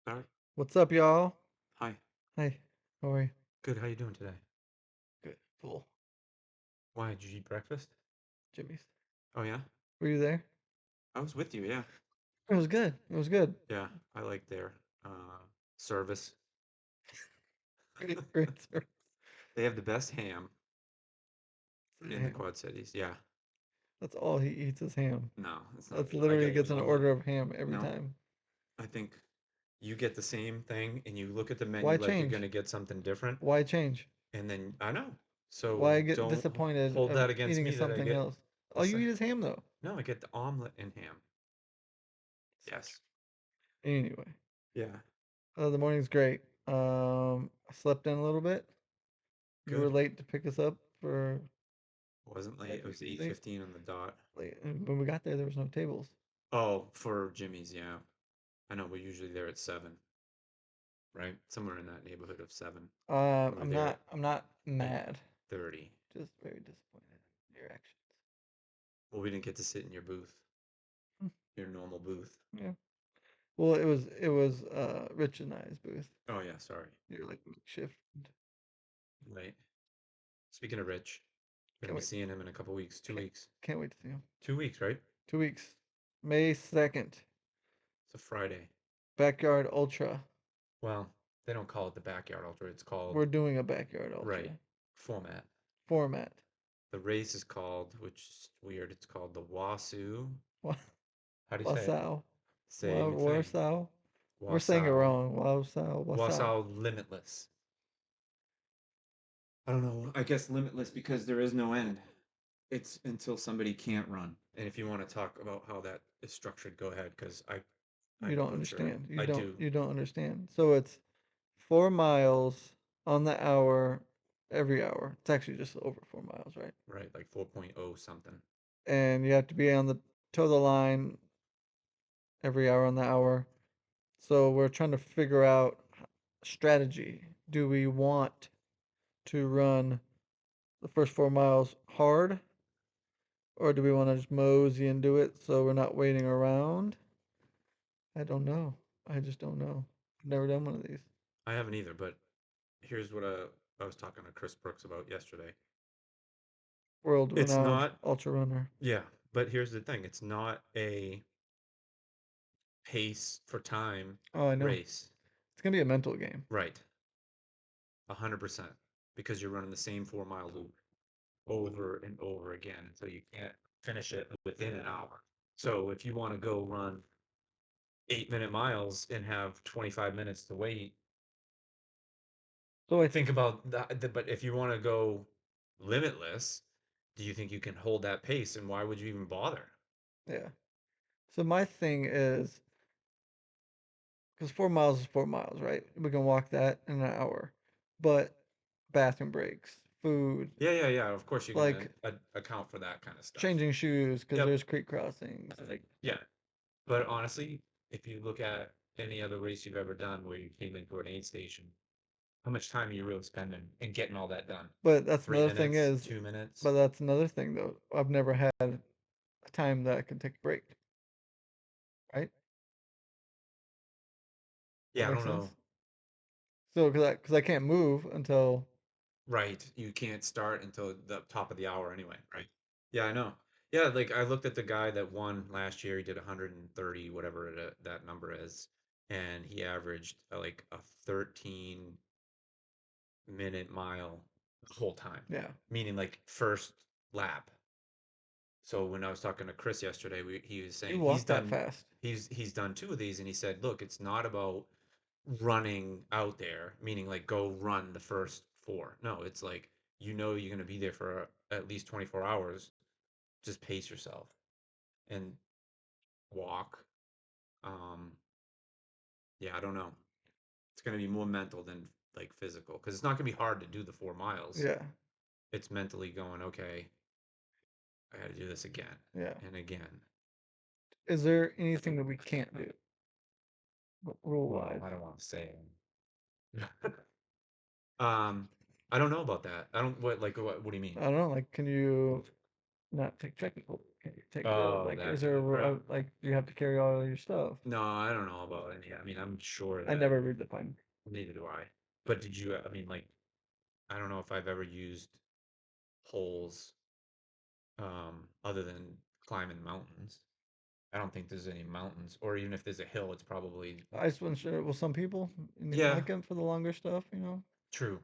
Start. What's up, y'all? Hi. Hey, how are you? Good. How you doing today? Good. Full. Why did you eat breakfast? Jimmy's. Oh yeah, Were you there? I was with you. Yeah, It was good. It was good. yeah. I like their uh, service. Great, great service. They have the best ham in the Ham. Quad Cities. Yeah. That's all he eats is ham. No, it's not That's true. I literally get you gets an an omelet. order of ham every No, time. I think you get the same thing, and you look at the Why menu like you're change? gonna get something different, Why change? and then I know. So Why get don't disappointed hold of that against eating me that I something get else? the All you same. eat is ham, though. No, I get the omelet and ham. So Yes. true. Anyway, Yeah. the morning's great. I slept in a little bit. You were Good. late to pick us up for Wasn't late. like It was late. 8:15 on the dot. Late. And when we got there was no tables. Oh, for Jimmy's, yeah. I know we're usually there at 7, right? Somewhere in that neighborhood of 7. We're I'm there at not. I'm not mad. 8:30. Just very disappointed in your actions. Well, we didn't get to sit in your booth, Hmm. your normal booth. Yeah. Well, it was Rich and I's booth. Oh yeah, sorry. You're like makeshift. Right. Speaking of Rich, gonna Can't be wait. seeing him in a couple weeks. Two Can't weeks. can't wait to see him. 2 weeks, right? 2 weeks. May 2nd. It's a Friday. Backyard Ultra. Well, they don't call it the backyard ultra. It's called We're doing a backyard right ultra format. format. The race is called, which is weird. It's called the Wasu. Wa- How do you say it? Wasau. Same thing. Warsaw. We're saying it Wasau. wrong. Wasau. Wasau. Wasau Limitless. I don't know. I guess limitless because there is no end. It's until somebody can't run. And if you want to talk about how that is structured, go ahead because I You don't butcher it. understand. You I don't. do. You don't understand. So it's 4 miles on the hour every hour. It's actually just over 4 miles, right? Right, like 4.0 something. And you have to be on the toe of the line every hour on the hour. So we're trying to figure out strategy. Do we want to run the first 4 miles hard, or do we want to just mosey and do it so we're not waiting around? I don't know. I just don't know. I've never done one of these. I haven't either, but here's what I was talking to Chris Brooks about yesterday. World It's renowned not, ultra runner. yeah, but here's the thing. It's not a pace for time Oh, I know. race. It's gonna be a mental game. Right. 100%. Because you're running the same 4 mile loop over and over again until you can't finish it within an hour. So if you want to go run 8-minute miles and have 25 minutes to wait, So think about that. But if you want to go limitless, do you think you can hold that pace? And why would you even bother? yeah. So my thing is because 4 miles is 4 miles, right? We can walk that in an hour, but bathroom breaks, food, Yeah, yeah, yeah. Of course, you're gonna like account for that kind of stuff. changing shoes because Yep. there's creek crossings. Like, Yeah. But honestly, if you look at any other race you've ever done where you came into an aid station, how much time are you really spending in getting all that done? but that's Three another thing minutes, is, 2 minutes? but that's another thing though. I've never had a time that I could take a break. Right? That Yeah, I makes don't sense. know. So because I can't move until Right. You can't start until the top of the hour anyway, right? Yeah, I know. Yeah, like I looked at the guy that won last year. He did 130, whatever that number is, and he averaged like a 13-minute mile the whole time, yeah, meaning like first lap. So when I was talking to Chris yesterday, he was you saying walk that fast. he's done 2 of these, and he said, look, it's not about running out there, meaning like go run the first four. No, it's like you're going to be there for at least 24 hours. Just pace yourself and walk. Um, yeah, I don't know. It's going to be more mental than like physical because it's not going to be hard to do the 4 miles. Yeah, It's mentally going, okay, I got to do this again yeah. and again. Is there anything that we can't do rule Well, wise? I don't want to say it. Um, I don't know about that. I don't what like what do you mean? I don't know. Like, can you? not take trekking poles. Can you take Oh, like? Is that there kind of crap. like you have to carry all your stuff? No, I don't know about any. I mean, I'm sure I that never read the fine. neither do I. But did you, I mean, like, I don't know if I've ever used poles other than climbing mountains. I don't think there's any mountains, or even if there's a hill, it's probably, I just wasn't sure. Well, some people yeah, like them for the longer stuff. You know, true.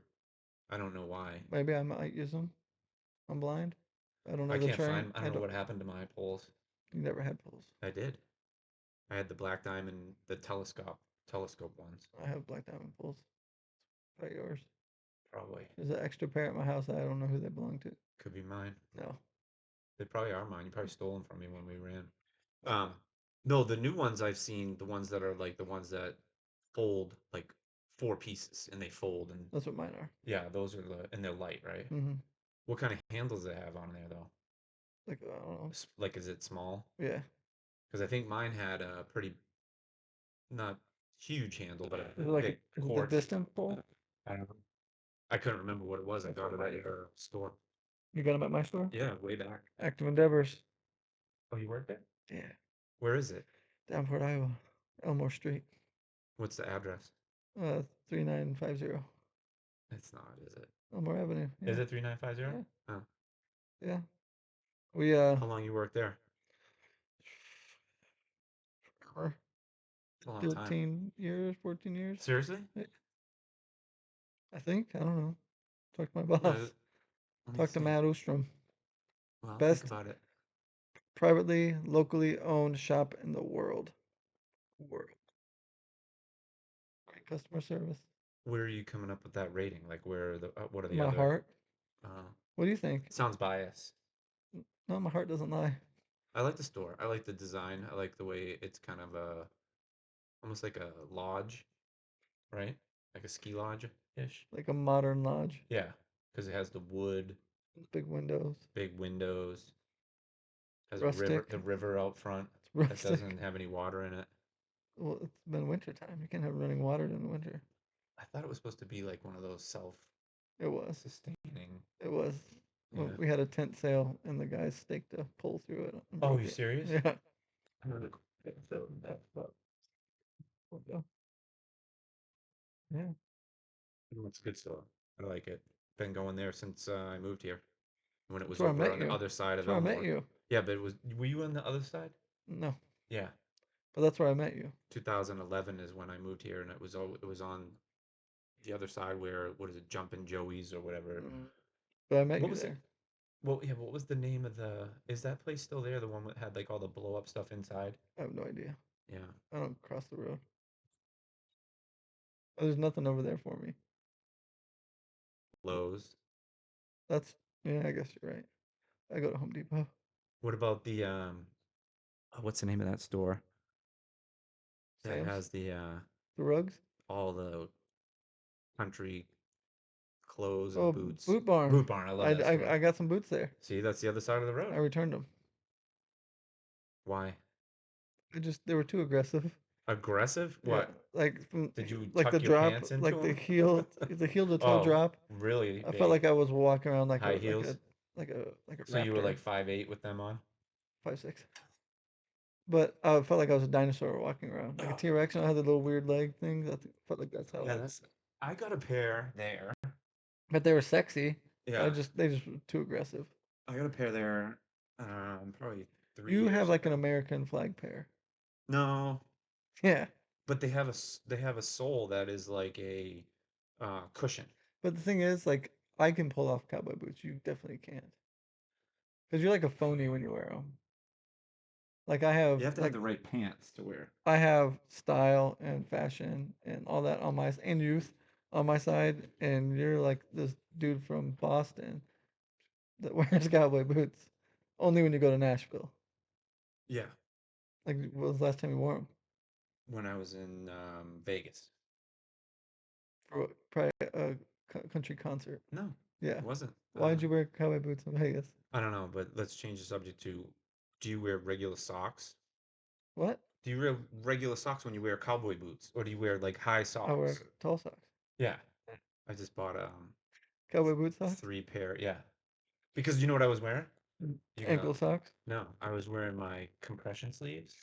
I don't know why. maybe I might use them. I'm blind. I don't I know the can't terrain. find, I I don't know don't. what happened to my poles. You never had poles. I did. I had the black diamond, the telescope ones, I have black diamond poles. Probably yours. probably. There's an extra pair at my house that I don't know who they belong to. Could be mine. No. They probably are mine. You probably stole them from me when we ran. I don't Um, know. no, the new ones I've seen, the ones that are like the ones that fold like four pieces and they fold and That's what mine are. yeah, those are the and they're light, right? Mm-hmm. What kind of handles do they have on there though? Like I don't know. Like, is it small? Yeah. Because I think mine had a pretty not huge handle, but a Is it like thick is it the cord. distant pole? I don't know. I couldn't remember what it was. I got it at your store. You got them at my store? Yeah, way back. Active Endeavors. Oh, you worked there? Yeah. Where is it? Downport, Iowa. Elmore Street. What's the address? 3950. It's not, is it? Elmore Avenue. Is Yeah. it 3950? Yeah. Oh, Yeah. We how long you worked there? for It's a long time. 13 years, 14 years. Seriously? I think. I don't know. Talk to my Uh, boss. let me Talk to think. Matt Ostrom. Well, think Best about it. privately, locally owned shop in the world. World. Great customer service. Where are you coming up with that rating? Like, what are the My other? heart. Uh, What do you think? sounds biased. No, my heart doesn't lie. I like the store. I like the design. I like the way it's kind of almost like a lodge, right? Like a ski lodge ish. Like a modern lodge. Yeah, because it has the wood, Big windows. big windows, has a river, Rustic. the river out front It's that doesn't rustic. have any water in it. Well, it's been winter time. You can't have running water in the winter. I thought it was supposed to be like one of those It was. self-sustaining. It was. Well, Yeah. we had a tent sale and the guys staked a pole through it and Oh, broke you it. serious? Yeah. Oh, So that's about yeah. Yeah. it's a good store. I like it. Been going there since I moved here. When it That's was where I over met on the you. other side That's of where I met Elmore. you. Yeah, but were you on the other side? No, Yeah. but that's where I met you. 2011 is when I moved here, and it was on the other side where what is it, Jumpin' Joey's or whatever. Mm. But I met What you was it? there. Well, yeah, what was the name of the? Is that place still there? The one that had like all the blow up stuff inside? I have no idea. Yeah. I don't cross the road. There's nothing over there for me. Lowe's. That's yeah. I guess you're right. I go to Home Depot. What about the what's the name of that store that Sam's. has the The rugs. all the country clothes and Oh, boots? Boot Barn. Boot Barn. I love that store. I got some boots there. See, that's the other side of the I road. returned them. Why? They were too aggressive. Aggressive? Yeah, What? like from Did you like the tuck your drop, pants into like them? the heel to toe Oh, drop. really I felt big. like I was walking around High heels? like a So you were like raptor, 5'8" with them on? 5'6". But I felt like I was a dinosaur walking around, like a Oh, T-Rex. And I had the little weird leg things. Felt like that's how yeah, I. that's. I got a pair there. But they were sexy. Yeah, They just were too aggressive. I got a pair there. Probably three You have years like an ago. American flag pair. No, Yeah, but they have a sole that is like a cushion. but the thing is, like, I can pull off cowboy boots. You definitely can't, because you're like a phony when you wear them. Like You have to have the right pants to wear. I have style and fashion and all that and youth on my side, and you're like this dude from Boston that wears cowboy boots only when you go to Nashville. Yeah, Like, when was the last time you wore them? when I was in Vegas. For probably a country concert. No, Yeah. it wasn't. Why'd you wear cowboy boots in Vegas? I don't know, but let's change the subject to, do you wear regular socks? What? Do you wear regular socks when you wear cowboy boots, or do you wear like high I wear socks? tall socks. Yeah, I just bought Cowboy boot socks? three pair. Yeah, because you know what I was wearing? You Ankle got socks. no. I was wearing my compression sleeves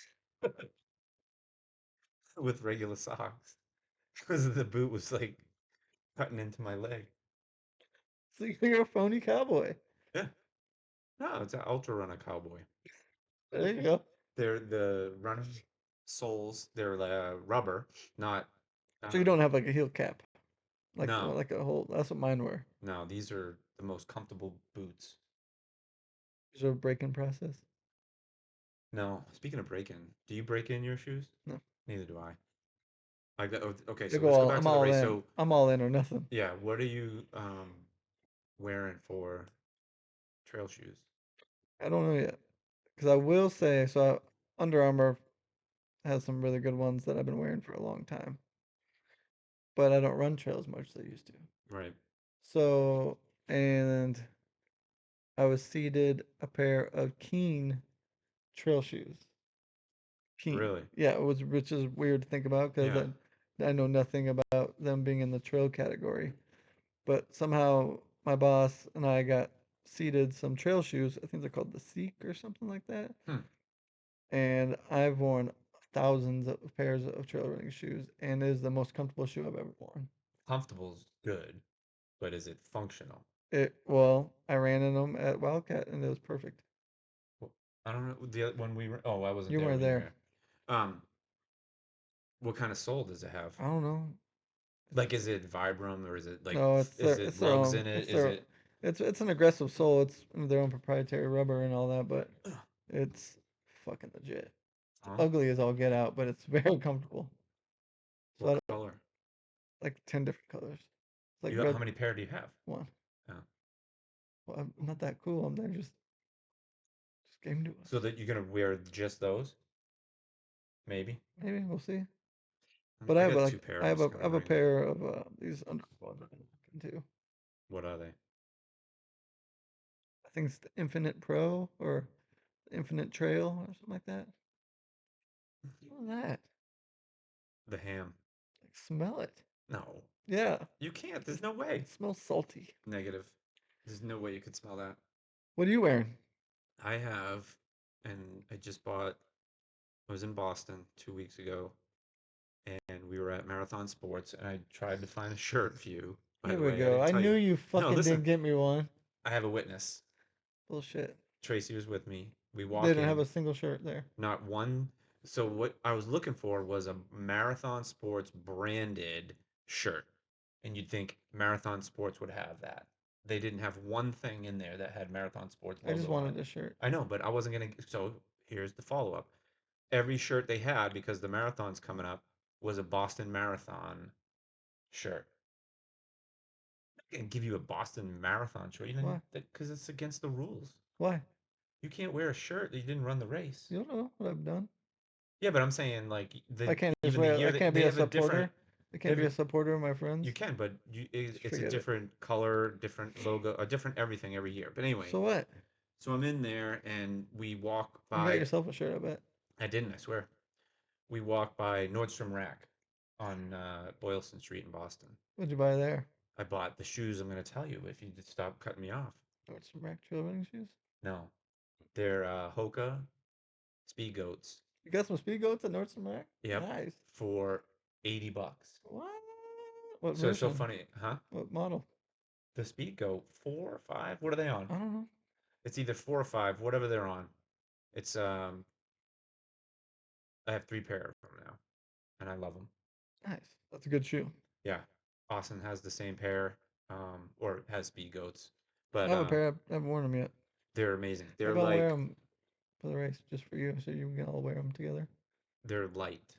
with regular socks because the boot was like cutting into my leg. So you're a phony cowboy. Yeah. No, it's an ultra runner cowboy. There you go. They're the running soles. They're rubber, not. So you Um, don't have like a heel cap, no, like a whole. That's what mine were. no. These are the most comfortable boots. Is there a break-in process? No. Speaking of break-in, do you break in your shoes? No. Neither do I. I got. Oh, okay, I so go let's go all. back I'm to the all race. in. So I'm all in or nothing. yeah, what are you wearing for trail shoes? I don't know yet. Because I will say, Under Armour has some really good ones that I've been wearing for a long time, but I don't run trail as much as I used to. Right. So, and I was seated a pair of Keen trail shoes. Keen. Really? Yeah, it was, which is weird to think about because Yeah. I know nothing about them being in the trail category. But somehow my boss and I got seated some trail shoes. I think they're called the Seek or something like that. Hmm. And I've worn thousands of pairs of trail running shoes, and it is the most comfortable shoe I've ever worn. Comfortable's good, but is it functional? Well, I ran in them at Wildcat, and it was perfect. Well, I don't know. When we were, oh, I wasn't You there weren't when you were there. here. What kind of sole does it have? I don't know. Like, is it Vibram or is it like, No, is it lugs in it? Is it? it's an aggressive sole. It's their own proprietary rubber and all that, but it's fucking legit. It's Huh? ugly as all get out, but it's very comfortable. So What color? like 10 different colors. It's like How red many pair do you have? one. Oh. Well, I'm not that cool. They're just came to So us. that you're gonna wear just those? Maybe. Maybe we'll see. But I got two pair. I'm just I gonna have a bring. pair of these Under Armour too. What are they? I think it's the Infinite Pro or Infinite Trail or something like that. What's that? The ham. Like smell it. No, Yeah, you can't. There's just no way. it smells salty. Negative. There's no way you could smell that. What are you wearing? I have, and I just bought. I was in Boston 2 weeks ago, and we were at Marathon Sports, and I tried to find a shirt for you. By Here the we way, I go. didn't I tell knew you. you No, fucking listen. didn't get me one. I have a witness. Bullshit. Tracy was with me. We They walk didn't have in, a single shirt there. not one. So what I was looking for was a Marathon Sports branded shirt. And you'd think Marathon Sports would have that. They didn't have one thing in there that had Marathon Sports I just logo on it. wanted a shirt. I know, but I wasn't gonna. So here's the follow-up. Every shirt they had, because the marathon's coming up, was a Boston Marathon shirt. I'm not gonna give you a Boston Marathon shirt, Why? even because it's against the rules. Why? You can't wear a shirt that you didn't run the race. You don't know what I've done. Yeah, but I'm saying like I the can't just even the wear. year I that can't they be a have a different supporter. I they can't have be a, a supporter of my you friends. can, but Just it's a forget it. different color, different logo, a different everything every year. But anyway, So what? so I'm in there and we walk You got by. yourself a shirt, I bet. I didn't, I swear. We walk by Nordstrom Rack on Boylston Street in Boston. What'd you buy there? I bought the shoes I'm going to tell you if you just stop cutting me off. Oh, it's some rack trail running shoes. No, they're Hoka Speed Goats. You got some speed goats at Nordstrom Rack? Yep, Nice. for $80. What? What So it's so version? funny, huh? What model? The Speed Goat 4 or 5. What are they on? I don't know. It's either 4 or 5, whatever they're on. It's I have 3 pair of them now, and I love them. Nice. That's a good shoe. Yeah, Austin has the same pair, or has Speed Goats, I but have a pair. I haven't worn them yet. they're amazing. Maybe I'll wear them for the race just for you, so you can all wear them together. They're light.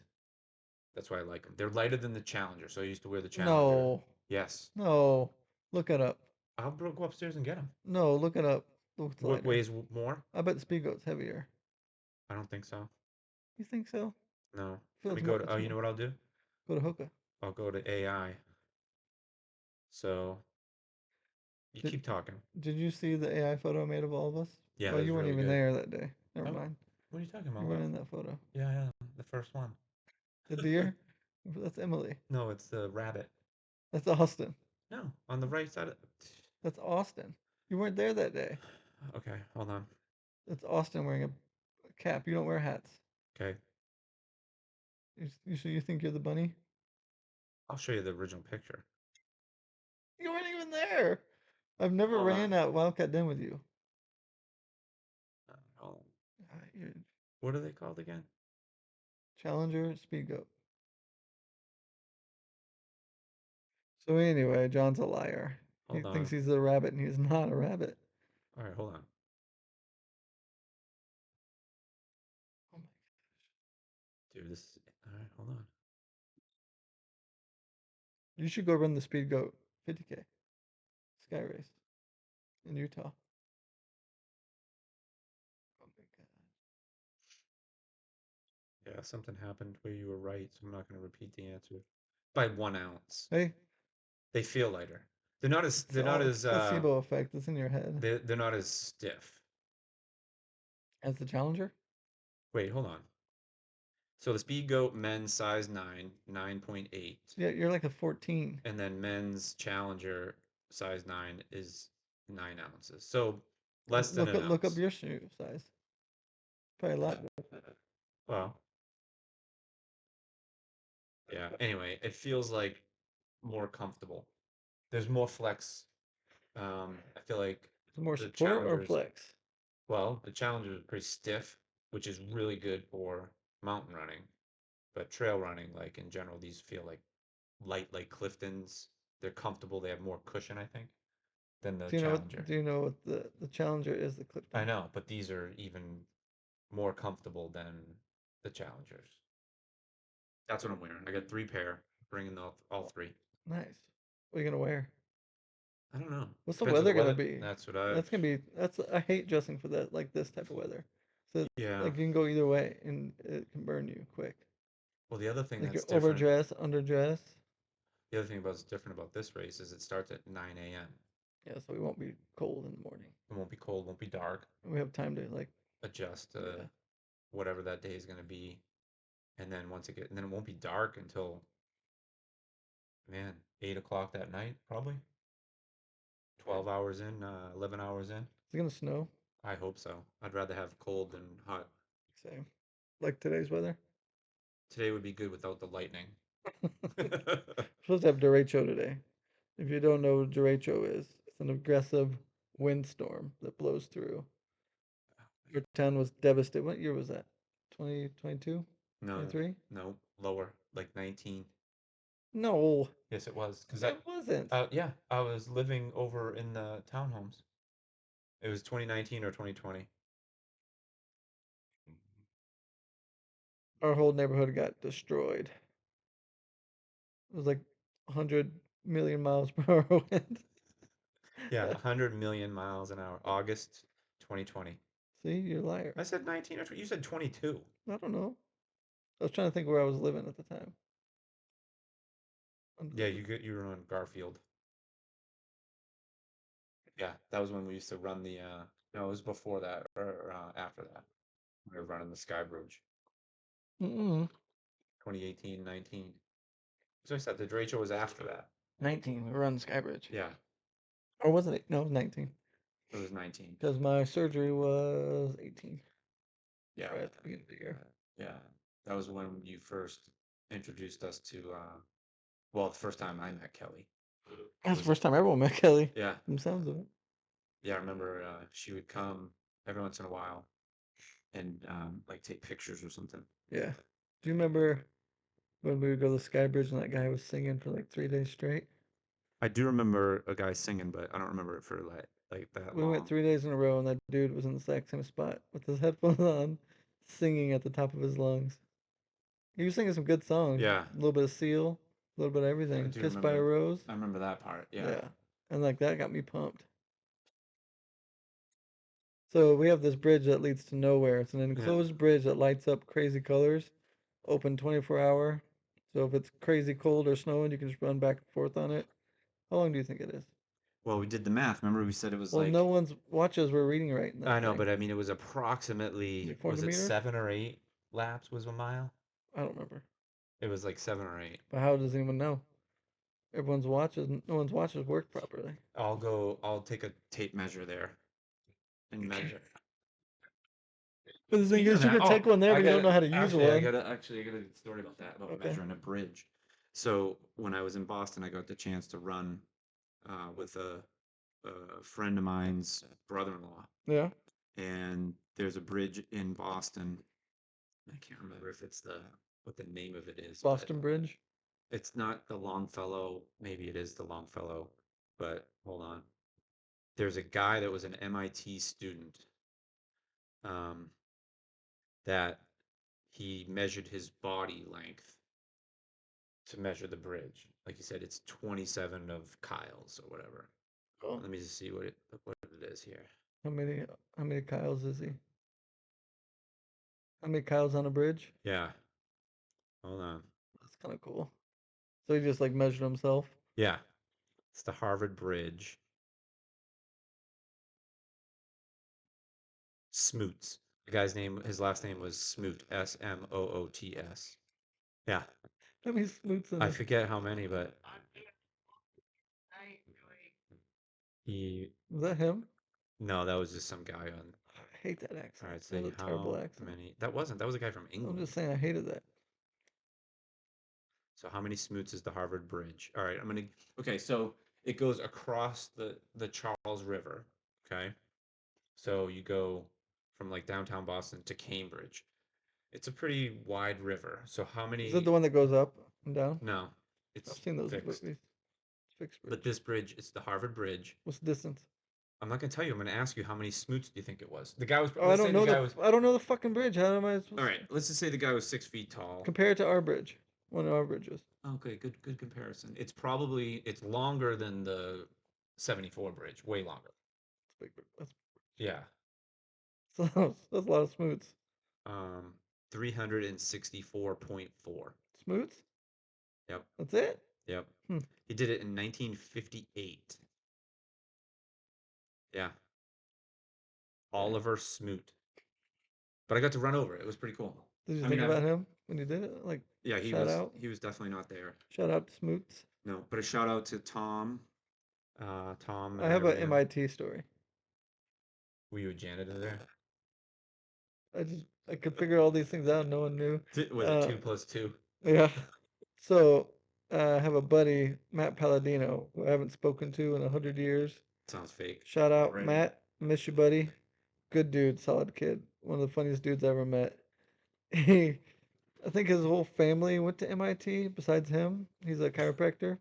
That's why I like them. They're lighter than the Challenger, so I used to wear the Challenger. No. Yes, No. Look it up. I'll go upstairs and get them. No, look it up. Looks What lighter. weighs more? I bet the speed goat's heavier. I don't think so. You think so? No. Let me Feels go more. to. Oh, It's you know more. what I'll do? Go to Hoka. I'll go to AI. So you Did keep talking. Did you see the AI photo I made of all of us? Yeah, Well, that was you weren't really even good. there that day. Never Oh, mind. what are you talking about? You weren't What? in that photo. Yeah, yeah, the first one. The deer? That's Emily. No, it's the rabbit. That's Austin. No, on the right side. That's Austin. You weren't there that day. Okay, hold on. It's Austin wearing a cap. You don't wear hats. Okay, You think you're the bunny? I'll show you the original picture. You weren't even there. I've never Hold on. ran at Wildcat Den with you. Hold on. You're What are they called again? Challenger Speed Goat. So anyway, John's a liar. He Hold thinks on. he's a rabbit and he's not a rabbit. All right, hold on. Oh my. Dude, this. All right, hold on. You should go run the Speed Goat 50K Sky Race in Utah. Oh my god. Yeah, something happened where you were right, so I'm not going to repeat the answer. By 1 ounce. Hey, They feel lighter. They're not as. it's They're not all it's as. placebo effect. It's in your head. They're not as stiff. As the Challenger? Wait, hold on. So the Speed Goat men's size 9, 9.8, Yeah, you're like a 14. and then men's Challenger size 9 is 9 ounces. So less than an Look up ounce. your shoe size. Probably a lot. Well, yeah. Anyway, it feels like more comfortable. There's more flex. I feel like Is it more the support or Challengers, flex? well, the Challengers are pretty stiff, which is really good for mountain running. But trail running, like in general, these feel like Cliftons. They're comfortable. They have more cushion, I think, than the Challenger. Do you know what the Challenger is? The I Clifton. know, but these are even more comfortable than the Challengers. That's what I'm wearing. I got 3 pair, bringing all three. Nice. What are you gonna wear? I don't know. What's the Depends on the weather gonna weather. be? That's what I've. That's I hate dressing for that like this type of weather. So Yeah. like you can go either way and it can burn you quick. Well, the other thing Like that's you're different, overdressed, underdressed. the other thing about what's different about this race is it starts at 9 a.m. Yeah, so we won't be cold in the morning. It won't be cold, won't be dark. We have time to like Adjust to yeah. whatever that day is going to be, and then it won't be dark until, man, 8 o'clock that night, probably. Yeah. 12 hours in, 11 hours in. Is it gonna snow? I hope so. I'd rather have cold than hot. Same. Like today's weather? Today would be good without the lightning. Supposed to have derecho today. If you don't know what derecho is, it's an aggressive windstorm that blows through. Your town was devastated. What year was that? 2022? No, 23? no, lower, like 19. No, Yes, it was. Because it wasn't. yeah, I was living over in the townhomes. It was 2019 or 2020. Our whole neighborhood got destroyed. It was like 100 million miles per hour wind. Yeah, 100 million miles an hour. August 2020. See, you're a liar. I said 19 or 20. You said 22. I don't know. I was trying to think where I was living at the time. Yeah, you were on Garfield. Yeah, that was when we used to run the no, it was before that or after that. We were running the Sky Bridge. Mm-mm. 2018, 19. So I said the Derecho was after that. 19. We were on Skybridge. Yeah, Or wasn't it? No, it was 19. it was 19. Because my surgery was 18. Yeah, Right at the beginning of the year. yeah. That was when you first introduced us to well, the first time I met Kelly That's the was first time everyone met Kelly. yeah. From sounds of it. Yeah, I remember she would come every once in a while and like take pictures or something. Yeah. Do you remember when we would go to the Skybridge and that guy was singing for like 3 days straight? I do remember a guy singing, but I don't remember it for like that We went long. 3 days in a row and that dude was in the exact same spot with his headphones on, singing at the top of his lungs. He was singing some good songs. Yeah, A little bit of Seal, a little bit of I everything. do Kissed by a remember. Rose. I remember that part. Yeah. Yeah. And like that got me pumped. So we have this bridge that leads to nowhere. It's an Yeah. enclosed bridge that lights up crazy colors, open 24-hour. So if it's crazy cold or snowing, you can just run back and forth on it. How long do you think it is? Well, we did the math. Remember, we said it was Well, no like one's watches were reading right in that I know, thing. but I mean, it was approximately Like was 400 it meters? 7 or 8 laps was a mile? I don't remember. It was like 7 or 8. But how does anyone know? No one's watches work properly. I'll go. I'll take a tape measure there and measure. But the thing Speaking of is, you that, can take one there, I but you don't gotta know how to use actually, one. I got a good story about that, about Okay. measuring a bridge. So when I was in Boston, I got the chance to run with a friend of mine's brother-in-law, Yeah. and there's a bridge in Boston. I can't remember if it's the what the name of it is, but Boston Bridge. it's not the Longfellow. Maybe it is the Longfellow, but hold on. There's a guy that was an MIT student um, that he measured his body length to measure the bridge. Like you said, it's 27 of Kyle's or whatever. Oh, Let me just see what it is here. how many how many Kyles is he? How many Kyles on a bridge? Yeah, hold on. That's kind of cool. So he just like measured himself. Yeah, it's the Harvard Bridge. Smoots. The guy's name, his last name was Smoot, Smoots. Yeah, How many smoots in I it? forget how many, but he, Was that him? no, that was just some guy on. I hate that All accent. right, That was say a terrible how accent. many. That was a guy from I'm just England. saying I hated that. So how many Smoots is the Harvard Bridge? All right, okay, so it goes across the Charles River. Okay, so you go from like downtown Boston to Cambridge. It's a pretty wide river. So how Is it the many? one that goes up and down? No, I've it's seen those in fixed. movies. It's fixed But bridge. this bridge, it's the Harvard Bridge. What's the distance? I'm not gonna tell you. I'm gonna ask you how many Smoots do you think it was? The guy was. Oh, Let's say the guy was. I don't know the fucking bridge. How am I All supposed right. to Let's just say the guy was 6 feet tall. compare it to our bridge? One of our bridges. Okay, good comparison. It's longer than the 74 bridge, way longer. That's big. That's Yeah. that's a lot of smoots. Um, 364.4. Smoots? Yep. That's it? Yep. Hmm. He did it in 1958. Yeah. Dang. Oliver Smoot. But I got to run over it. It was pretty cool. Did you I mean, think I've about him when you did it? Like, yeah, shout out, he was definitely not there. shout out to Smoots. No, but a shout out to Tom, Tom I and have whatever an name. MIT story. Were you a janitor there? I could figure all these things out. No one knew. Was it Uh, 2 plus 2? yeah. So I have a buddy, Matt Palladino, who I haven't spoken to in 100 years. Sounds fake. Shout out, Right. Matt. Miss you, buddy. Good dude, solid kid. One of the funniest dudes I ever met. He, I think his whole family went to MIT besides him. He's a chiropractor.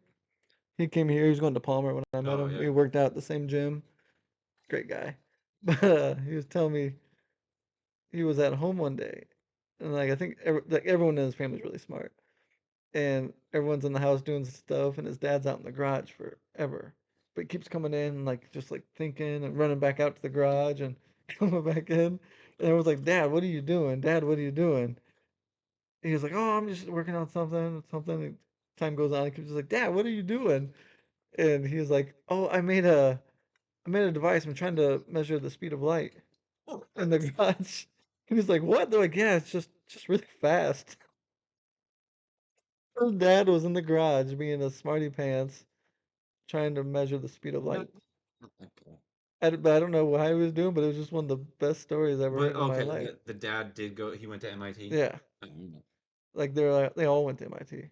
He came here. He was going to Palmer when I met Oh him. We yeah. worked out at the same gym. Great guy. But he was telling me he was at home one day, and like I think like everyone in his family is really smart, and everyone's in the house doing stuff, and his dad's out in the garage forever. But he keeps coming in, like just like thinking and running back out to the garage and coming back in. And everyone's like, "Dad, what are you doing? Dad, what are you doing?" And he was like, "Oh, I'm just working on something." And time goes on, he keeps just like, "Dad, what are you doing?" And he was like, "Oh, I made a device. I'm trying to measure the speed of light in the garage." He was like, "What?" They're like, "Yeah, it's just really fast." His dad was in the garage being a smarty pants trying to measure the speed of light. Okay. But I don't know what he was doing, but it was just one of the best stories I've ever But heard in my okay, life. the dad did go. He went to MIT. Yeah, Mm. like they all went to MIT.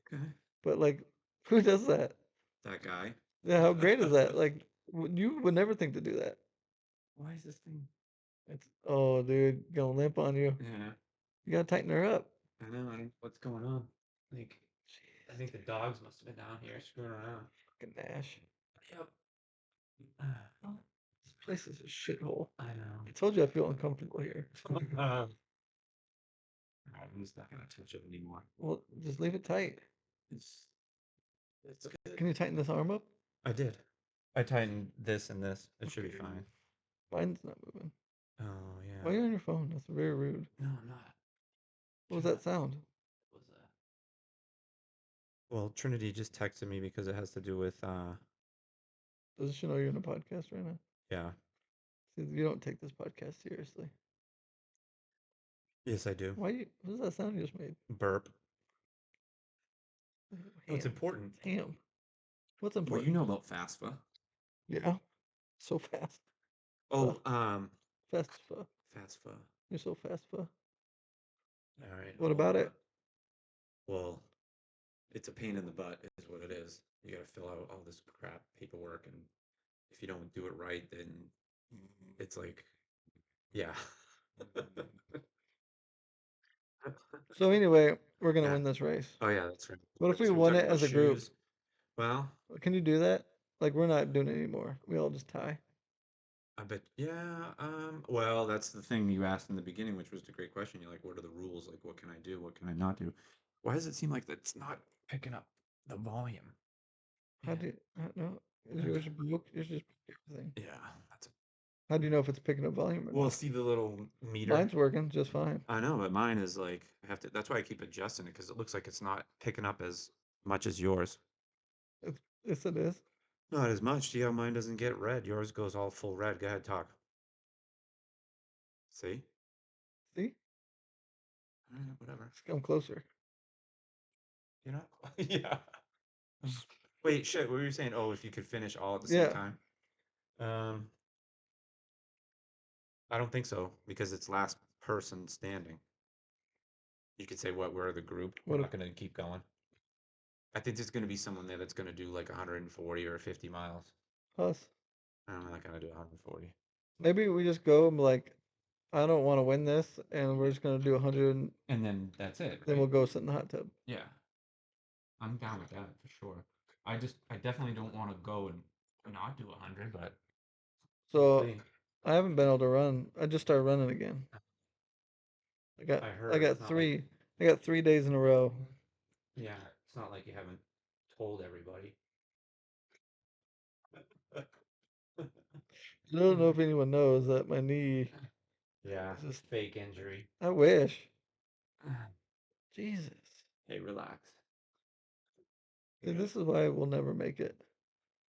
Okay, But like, who does that? that guy. Yeah, how great is that? Like, you would never think to do that. Why is this thing? It's oh, dude, gonna limp on you. Yeah, You gotta tighten her up. I know. I don't, what's going on? Like, I think the dogs must have been down here screwing around. Fucking Nash. Yep. Oh, this place is a shithole. I know. I told you I feel uncomfortable here. I'm just not gonna touch it anymore. Well, just leave it tight. It's it's good. Can you tighten this arm up? I did. I tightened this and this. It should be Okay. fine. Mine's not moving. Oh Why are yeah. you on your phone? That's very rude. No, I'm not. What was Trying that to. sound? What was that? Well, Trinity just texted me because it has to do with Does she know you're in a podcast right now? yeah. See, you don't take this podcast seriously. Yes, I do. What is that sound you just made? Burp. Oh, it's Ham. important. It's ham. What's Well, you important? know about FAFSA. Yeah. So fast. Fuh. Oh, Fast fuh. fast food. You're so fast fuh. All right, What I'll about it? well, it's a pain in the butt, is what it is. You got to fill out all this crap paperwork, and if you don't do it right, then it's like, yeah. So anyway, we're gonna Yeah. win this race. Oh yeah, that's right. What if we So we're won talking it about as a group? shoes. Well, Can you do that? Like we're not doing it anymore. We all just tie. I bet, yeah. Well, that's the thing you asked in the beginning, which was the great question. You're like, what are the rules? Like, what can I do? What can I not do? Why does it seem like that's not picking up the volume? How Man. do you, I don't know? Is yours broke? Yours just broke everything. Yeah, that's a, How do you know if it's picking up volume or well, not? see the little meter. Mine's working just fine. I know, but mine is like, I have to, that's why I keep adjusting it because it looks like it's not picking up as much as yours. Yes, it is. Not as much. See how mine doesn't get red? Yours goes all full red. Go ahead, talk. See? See? Whatever. Let's come closer. You know? Yeah. Wait, shit, what were you saying? Oh, if you could finish all at the same Yeah. time? Um, I don't think so because it's last person standing. You could say what we're the group. We're What if not going to keep going. I think there's going to be someone there that's going to do like 140 or 50 miles. us? I'm not going to do 140. Maybe we just go and be like, I don't want to win this, and we're Yeah. just gonna do 100, and And then that's it, then right? we'll go sit in the hot tub. Yeah, I'm down with that for sure. I definitely don't want to go and not do 100, but we'll So see. I haven't been able to run. I just started running again. I got I I heard got it's not like, three I got 3 days in a row. yeah, it's not like you haven't told everybody. I don't know if anyone knows that my knee Yeah, is just. fake injury. I wish. Jesus. Hey, relax. Dude, Yeah. this is why we'll never make it.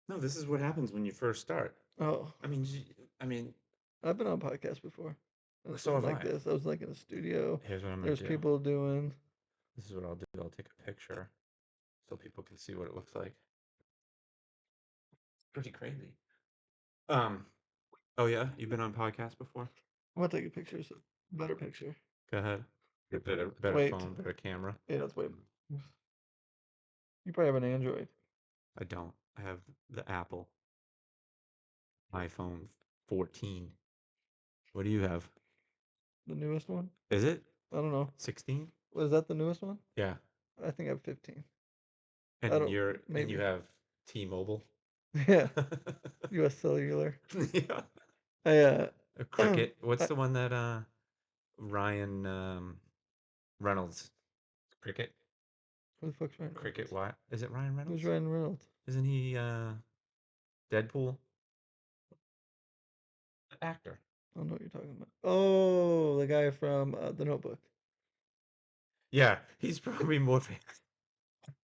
No, this is what happens when you first start. Oh, I mean, I mean, I've been on podcasts before. And it so wasn't have like I. this. I was like in a studio. Here's what I'm gonna There's do. people doing. This is what I'll do. I'll take a picture so people can see what it looks like. Pretty crazy. Um, oh yeah, you've been on podcasts before? I'm gonna take a picture. So better picture. Go ahead. Get better Wait. phone, better camera. Yeah, that's way. You probably have an Android. I don't. I have the Apple iPhone 14. What do you have? The newest one? Is it I don't know. 16? Was that the newest one? Yeah. I think I have 15. I And don't. you Maybe. have T-Mobile? Yeah. U.S. Cellular. Yeah. I A I, Cricket. What's the one that Ryan Reynolds? Cricket? who the fuck's Ryan Cricket Reynolds? what? Is it Ryan Who's Reynolds? Ryan Reynolds? Isn't he Deadpool actor? I don't know what you're talking about. Oh, the guy from The Notebook. Yeah, he's probably more famous.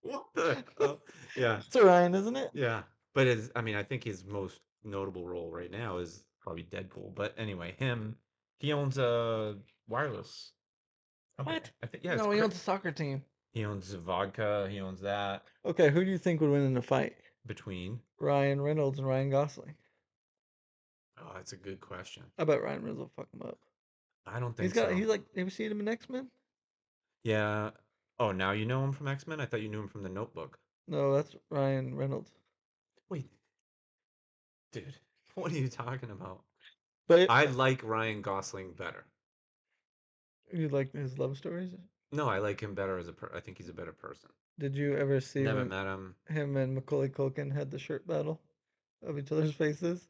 What the hell? Yeah, It's Ryan, isn't it? yeah. But I mean, I think his most notable role right now is probably Deadpool. But anyway, he owns a wireless company. What? I think, yeah, it's No, he owns a soccer team. he owns vodka. He owns that Okay, who do you think would win in a fight? between. Ryan Reynolds and Ryan Gosling. Oh, that's a good question. I bet Ryan Reynolds will fuck him up. I don't He's think got. so. He's like. Have you seen him in X-Men? Yeah. Oh, now you know him from X-Men? I thought you knew him from The Notebook. No, that's Ryan Reynolds. Wait, dude, what are you talking about? But I like Ryan Gosling better. you like his love stories? No, I like him better as I think he's a better person. Did you ever see Never when met him. him and Macaulay Culkin had the shirt battle of each other's faces?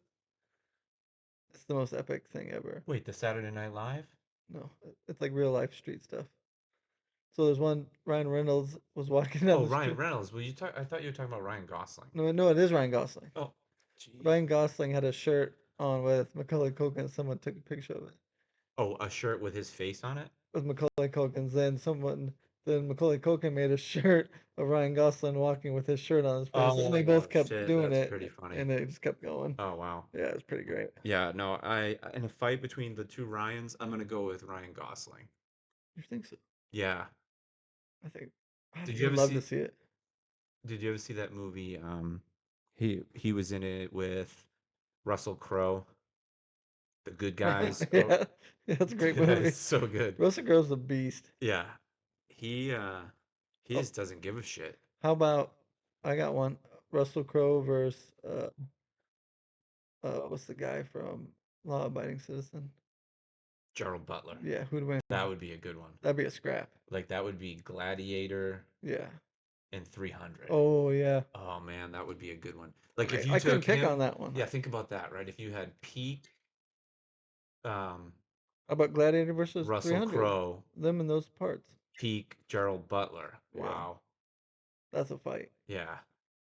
It's the most epic thing ever. Wait, the Saturday Night Live? No, it's like real life street stuff. So there's one Ryan Reynolds was walking down Oh, the Ryan street. Reynolds. Well, I thought you were talking about Ryan Gosling. No, no, it is Ryan Gosling. Oh, jeez. Ryan Gosling had a shirt on with Macaulay Culkin. Someone took a picture of it Oh, a shirt with his face on it? with Macaulay Culkin's. Then Macaulay Culkin made a shirt of Ryan Gosling walking with his shirt on his face, and they Oh, both kept shit, doing that's pretty it, funny. and it just kept going. Oh, wow. Yeah, it was pretty great. Yeah, no, in a fight between the two Ryans, I'm gonna go with Ryan Gosling. You think so? Yeah. I think Did you you would ever love to see see it. did you ever see that movie? He was in it with Russell Crowe. The Good Guys. Oh, Yeah, yeah, that's a great that is movie. so good. Russell Crowe's a beast. Yeah. He uh he Oh, just doesn't give a shit. how about I got one. Russell Crowe versus what's the guy from Law Abiding Citizen? Gerald Butler. Yeah, who'd win? That would be a good one. That'd be a scrap. Like that would be Gladiator Yeah. and 300. Oh yeah. Oh man, that would be a good one. Like if you I couldn't took pick on him, that one. yeah, think about that, right? If you had Pete, um, How about Gladiator versus Russell 300? Crowe, Them in those parts. Peak, Gerald Butler. Yeah, Wow. that's a fight. Yeah.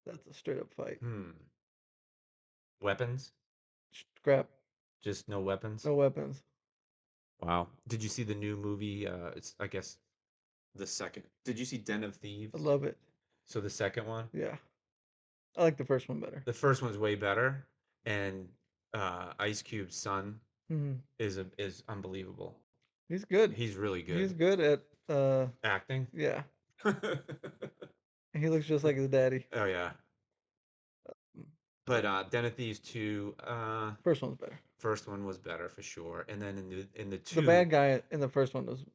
That's a straight up fight. Hmm. Weapons? Scrap. Just no weapons? No weapons. Wow. Did you see the new movie? It's I guess the second. Did you see Den of I Thieves? love it. So the second one? Yeah. I like the first one better. The first one's way better, and Ice Cube's son Hmm. is unbelievable. He's good. He's really He's good good at acting. yeah. Oh He looks just like his daddy. yeah. But Den of Thieves 2, First one's better. first one was better for sure. And then in the The 2, bad guy in the first one was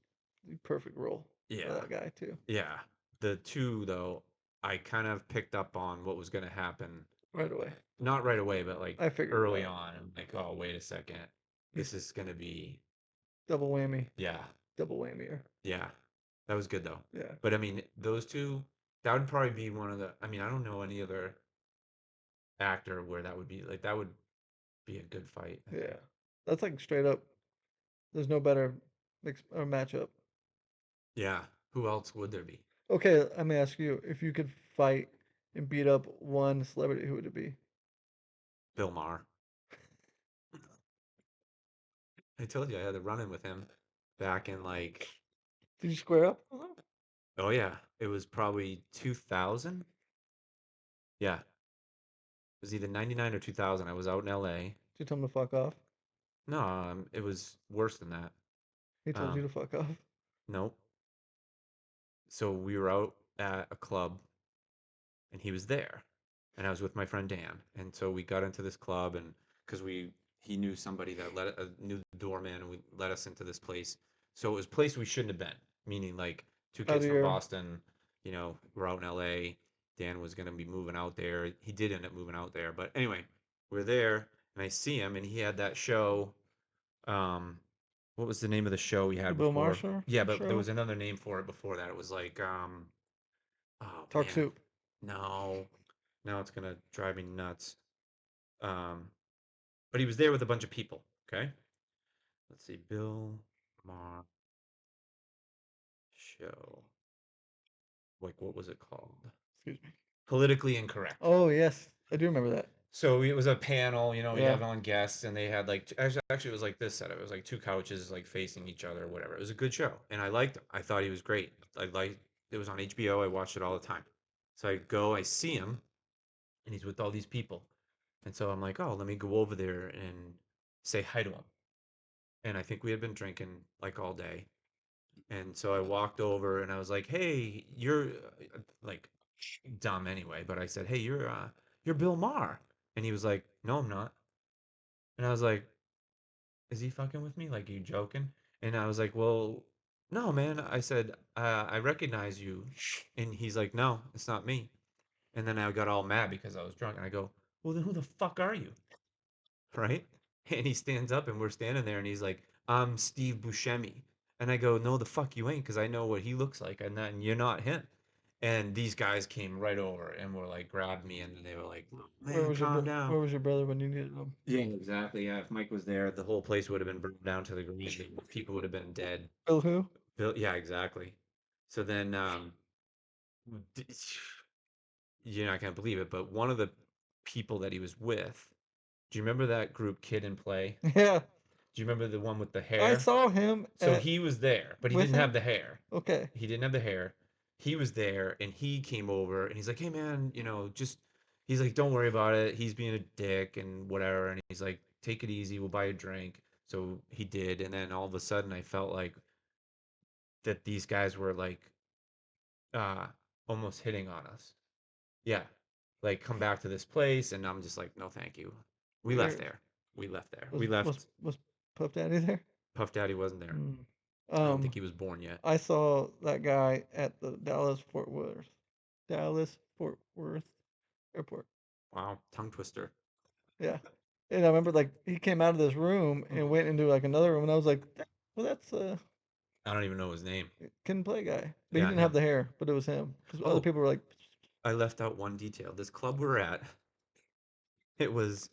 the perfect role for yeah. that guy too. Yeah. The 2 though, I kind of picked up on what was going to happen. Right away. Not right away, but like I figured it early out. on. I'm like, oh, wait a second. This He's is going to be, double whammy. yeah. Double whammy. Yeah. That was good though. Yeah. But I mean, those two, that would probably be one of the, I mean, I don't know any other actor where that would be like, that would be a good fight, I Yeah. think. That's like straight up. There's no better matchup. Yeah. Who else would there be? Okay, let me ask you: if you could fight and beat up one celebrity, who would it be? Bill Maher. I told you I had a run-in with him back in like, Did you square up? Did oh yeah, it was probably 2000. Yeah, it was either 99 or 2000. I was out in LA. you tell him to fuck off? No, it was worse than that. He told you Um, to fuck off. nope. So we were out at a club and he was there. And I was with my friend Dan. And so we got into this club and because he knew somebody that knew the doorman and we let us into this place. So it was a place we shouldn't have been, meaning like two Out kids of from your Boston, we're out in LA. Dan was going to be moving out there. He did end up moving out there. But anyway, we're there and I see him and he had that show. Um, what was the name of the show he the had Bill before? Marsha Yeah, but there show, was another name for it before that. It was like, oh talk man, soup. no, now it's gonna drive me nuts. Um, but he was there with a bunch of people. Okay, let's see, Bill Maher show. Like, what was it called? Excuse me. Politically incorrect. Oh yes, I do remember that. So it was a panel, you Yeah. have on guests, and they had like actually it was like this setup. It was like two couches like facing each other, whatever. It was a good show, and I liked him. I thought he was great. I liked it was on HBO. I watched it all the time. So I go, I see him, and he's with all these people, and so I'm like, oh, let me go over there and say hi to him. And I think we had been drinking like all day, and so I walked over and I was like, hey, you're like dumb anyway, but I said, hey, you're Bill Maher, and he was like, no, I'm not. And I was like, is he fucking with me? Like, you joking? And I was like, well, no, man. I said, I recognize you. And he's like, no, it's not me. And then I got all mad because I was drunk. And I go, well, then who the fuck are you? Right? And he stands up and we're standing there and he's like, I'm Steve Buscemi. And I go, no, the fuck you ain't because I know what he looks like and you're not him. And these guys came right over and were like, grabbed me and they were like, man, calm down. Where was your brother when you needed him? Yeah, exactly. Yeah, if Mike was there, the whole place would have been burned down to the ground. And people would have been dead. Bill who? Yeah, exactly. So then, d- you're not gonna believe it, but one of the people that he was with, do you remember that group Kid and Play? Yeah, Do you remember the one with the I hair? saw him So at he was there, but he with didn't have him. the hair. Okay. He didn't have the hair. He was there and he came over and he's like, "Hey man, just he's like, don't worry about it. He's being a dick and whatever." And he's like, "Take it easy. We'll buy a drink." So he did, and then all of a sudden I felt like that these guys were like uh almost hitting on us. Yeah. Like come back to this place and I'm just like, "No, thank you." We left Weird. there. We left there. Was We was left. was Puff Daddy there? Puff Daddy wasn't there. Hmm. I don't think Um, he was born yet. I saw that guy at the Dallas Fort Worth airport. Wow, tongue twister. Yeah. And I remember like he came out of this room and Mhm. went into like another room, and I was like, well, that's I don't even know his name. Kid and Play guy, but he Yeah, didn't have him. the hair, but it was him because other Oh, people were like, I left out one detail. This club we're at, it was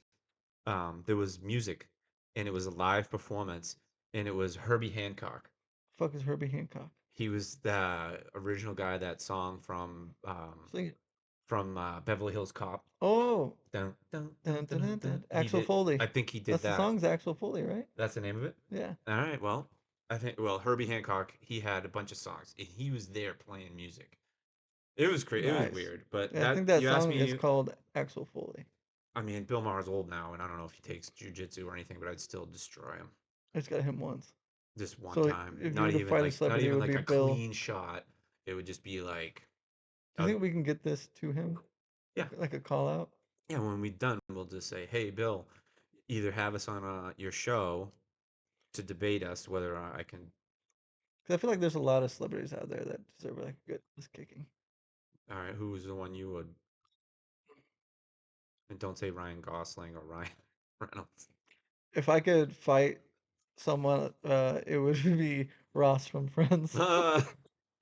there was music and it was a live performance and it was Herbie Hancock. "Fuck is Herbie Hancock?" He was the original guy that song Sing it. from Beverly Hills Cop. Oh, Dun, dun, dun, dun, dun, dun, dun, dun, dun. dun. He Axel did. Foley. I think he did That's the that. song's Axel Foley, right? That's the name of it. Yeah. All right. Well, I think Herbie Hancock. He had a bunch of songs and he was there playing music. It was crazy. It was Nice. weird. But Yeah, I that think that you asked song is me. called Axel Foley. I mean, Bill Maher's old now, and I don't know if he takes jujitsu or anything, but I'd still destroy him I just got him once. just one So time. if you were to fight a Not celebrity, it even would like be a Bill. clean shot. It would just be like, Do you uh, think we can get this to him, yeah, like a call out? yeah. When we're done, we'll just say, hey, Bill, either have us on your show to debate us whether I can. Because I feel like there's a lot of celebrities out there that deserve like a good ass kicking. All right, who's the one you would? And don't say Ryan Gosling or Ryan Reynolds. If I could fight someone, it would be Ross from Friends.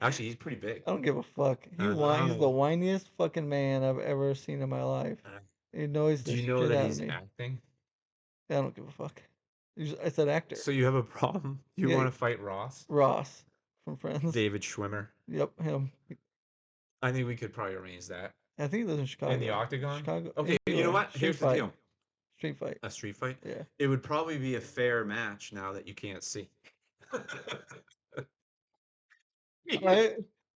Actually, he's pretty big. I don't give a fuck. He's the Oh. whiniest fucking man I've ever seen in my life. He annoys Do the you know shit that out of he's me. acting? I don't give a fuck. I said actor. So you have a problem? You Yeah, want to fight Ross? Ross from Friends. David Schwimmer? Yep, him. I think we could probably arrange that. I think he lives in In the Chicago. octagon? Chicago, Okay, you know anywhere. what? Street Here's the fight. deal. Street fight. A street fight? Yeah. It would probably be a fair match now that you can't see. I,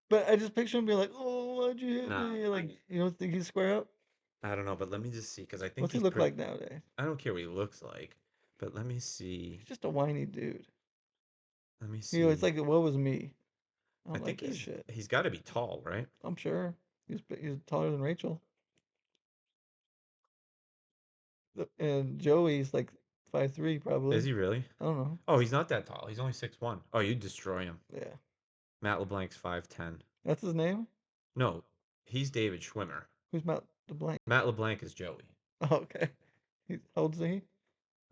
but I just picture him being like, "Oh, why'd you hit Nah, me?" Like, you don't think he's square up? I don't know, but let me just see because I think What's he he's look pretty. like nowadays? I don't care what he looks like, but let me see. He's just a whiny dude. Let me It's see. like, what was me? I I don't like think that shit. he's got to be tall, right? I'm sure he's taller than Rachel. And Joey's like 5'3", Is probably. he really? I don't know. Oh, he's not that tall. He's only 6'1". Oh, you'd destroy him. Yeah, Matt LeBlanc's 5'10". that's his name. No, he's David Schwimmer. Who's Matt the blank? Matt LeBlanc is Joey. Oh, okay. How old is he?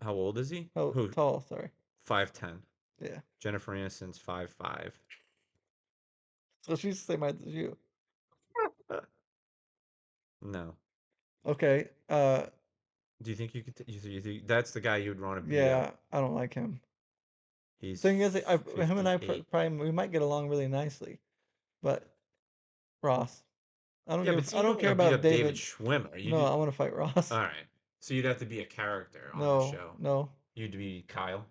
How old is he? How Who? tall? Sorry. 5'10". Yeah. Jennifer Aniston's 5'5". So she's the same height as you. No. Okay. Do you think you could? You think that's the guy you'd want to beat up? Yeah, I don't like him. The He's thing is, him and I 58. probably we might get along really nicely, but Ross, Yeah, but see, I you don't don't care want to beat about up David David. Schwimmer. You No, do. I want to fight Ross. All right. So you'd have to be a character on the No, show. no, You'd be Kyle.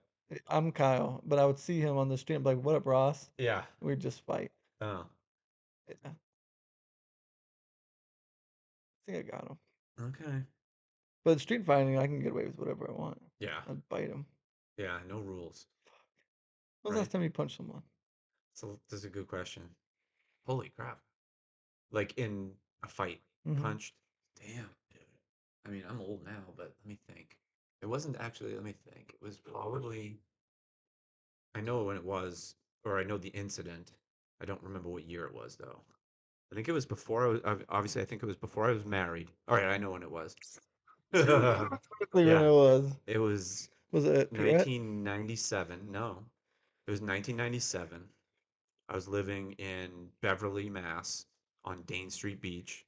I'm Kyle, but I would see him on the street and be like, "What up, Ross?" Yeah. We'd just fight. Oh. Yeah, I think I got him. Okay. But street fighting, I can get away with whatever I want. Yeah. I'd bite him. Yeah. No rules. When was the Right. last time you punched someone? So this is a good question. Holy crap. Like in a fight, Mm-hmm. punched. Damn, dude. I mean, I'm old now, but let me think. It wasn't actually, let me think. It was probably, I know when it was, or I know the incident. I don't remember what year it was, though. I think it was before I was, obviously, I think it was before I was married. All right, I know when it was. You remember perfectly when Yeah, it was. it was Was it Pirouette? 1997. No, it was 1997. I was living in Beverly, Mass, on Dane Street Beach,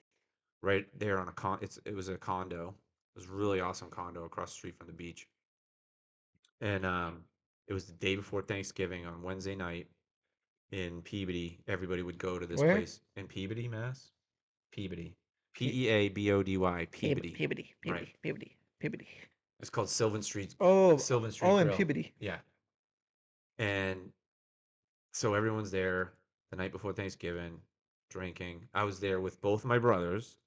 right there on a it was a condo. It was a really awesome condo across the street from the beach. And it was the day before Thanksgiving on Wednesday night in Peabody. Everybody would go to this Where? place in Peabody, Mass. Peabody. Pe- Peabody. Peabody. Peabody, Right. Peabody, Peabody, Peabody. It's called Oh, Sylvan Street oh, in Grill. Peabody. Yeah. And so everyone's there the night before Thanksgiving, drinking. I was there with both my brothers.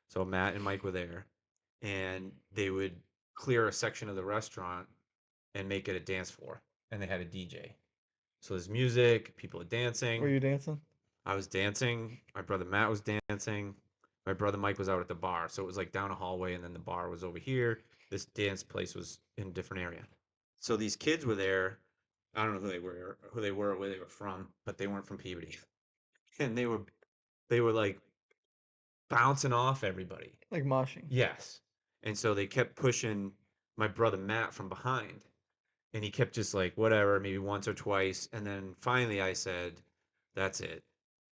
So Matt and Mike were there, and they would clear a section of the restaurant and make it a dance floor, and they had a DJ. So there's music, people are Were dancing. you dancing? I was dancing. My brother Matt was dancing. My brother Mike was out at the bar, so it was like down a hallway, and then the bar was over here. This dance place was in a different area. So these kids were there. I don't know who they were, where they were from, but they weren't from Peabody, and they were like bouncing off everybody. Like moshing. Yes, and so they kept pushing my brother Matt from behind, and he kept just like whatever, maybe once or twice, and then finally I said, "That's it,"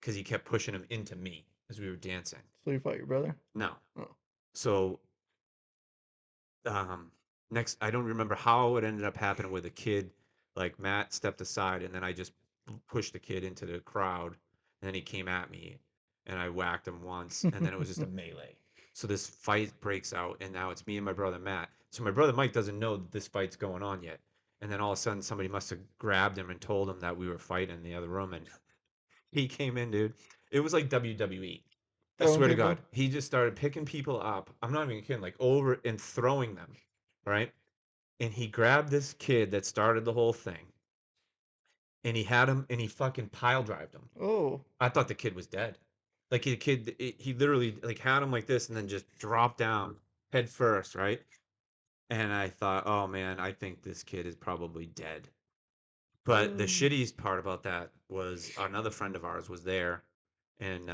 because he kept pushing him into me as we were dancing. So you fought your brother? No, Oh. so um next I don't remember how it ended up happening with a kid, like Matt stepped aside and then I just pushed the kid into the crowd and then he came at me and I whacked him once and then it was just a melee. So this fight breaks out and now it's me and my brother Matt. So my brother Mike doesn't know that this fight's going on yet. And then all of a sudden somebody must have grabbed him and told him that we were fighting in the other room and he came in, dude. It was like WWE. I Throwing swear to people? God, he just started picking people up. I'm not even kidding, like over and throwing them, right? And he grabbed this kid that started the whole thing, and he had him, and he fucking pile drived him. Oh. I thought the kid was dead. Like the kid, he literally like had him like this, and then just dropped down head first, right? And I thought, oh man, I think this kid is probably dead. But the Oh. shittiest part about that was another friend of ours was there, and